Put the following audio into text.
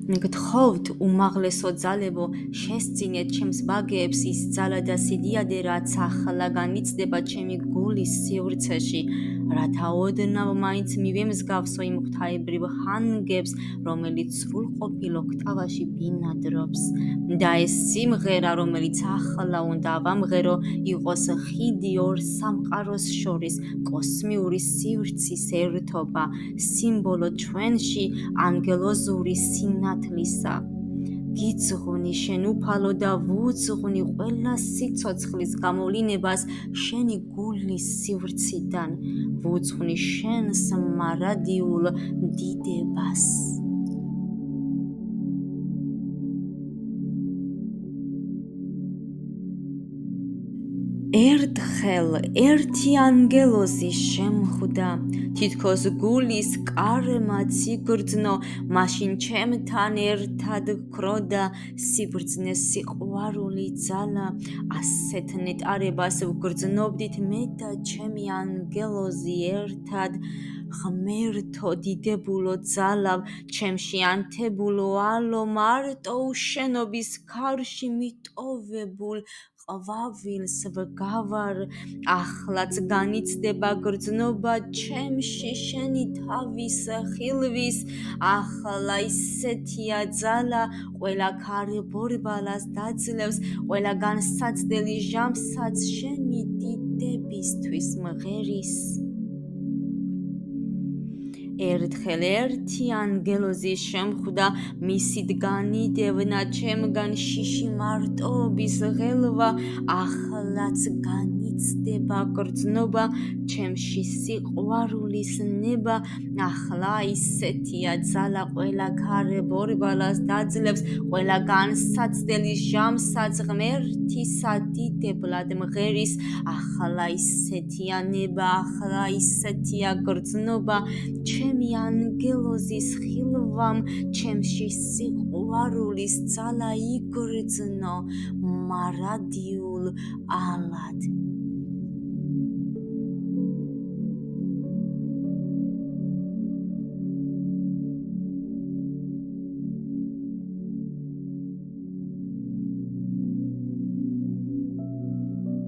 გთხოვთ უმაღლესო ძალებო, შესწინეთ ჩემს ბაგეებს ის ძალა და სიდიადე, რაც ახლა განიცდება ჩემი გულის სივრცეში, რათა ოდნავ მაინც მივემსგავსო იმ ღვთაებრივ ხანგებს, რომელიც სრულყოფილ ოქტავაში ბინადრობს. და ეს სიმღერა, რომელიც ახლა უნდა ავამღერო, იყოს ხიდი ორ სამყაროს შორის, კოსმიური სივრცის ერთობა, სიმბოლო ჩვენში ანგელოზური სინათლისა. გიძღვნი შენ უფალო და ვუძღვნი ყველა სიცოცხლის გამოვლინებას შენი გულის სივრციდან, ვუძღვნი შენს მარადიულ დიდებას. ერთხელ ერთი ანგელოზი შემხვდა, თითქოს გულის კარმაც იგრძნო, მაშინ ჩემთან ერთად გქროდა სიბრძნეს სიყვარული ძალა. ასეთ ნეტარებას ვგრძნობდით მე და ჩემი ანგელოზი ერთად. ღმერთო დიდებულო ძალავ, ჩემში ანთებულო ალო, მარტო უშენობის ქარში მიტოვებულ ყვავილს ვგავარ. ახლაც განიცდება გრძნობა ჩემში შენი თავის ხილვის. ახლა ისეთია ძალა, ყველა ქარ-ბორბალას დაძლევს, ყველა განსაცდელი ჟამსაც შენი დიდებისთვის მღერის. ერთხელ ერთი ანგელოზი შემხვდა, მისით განიდევნა ჩემგან შიში მარტოობის ღელვა. ახლაც განიცდება გრძნობა ჩემში სიყვარულის ნება. ახლა ისეთია ძალა, ყველა ქარ-ბორბალას დაძლევს, ყველა განსაცდელი ჟამსაც ღმერთისა დიდებლად მღერის. ახლა ისეთია ნება, ახლა ისეთია გრძნობა ჩემი ანგელოზის ხილვამ, ჩემში სიყვარულის ძალა იგრძნო მარადიულ ალად.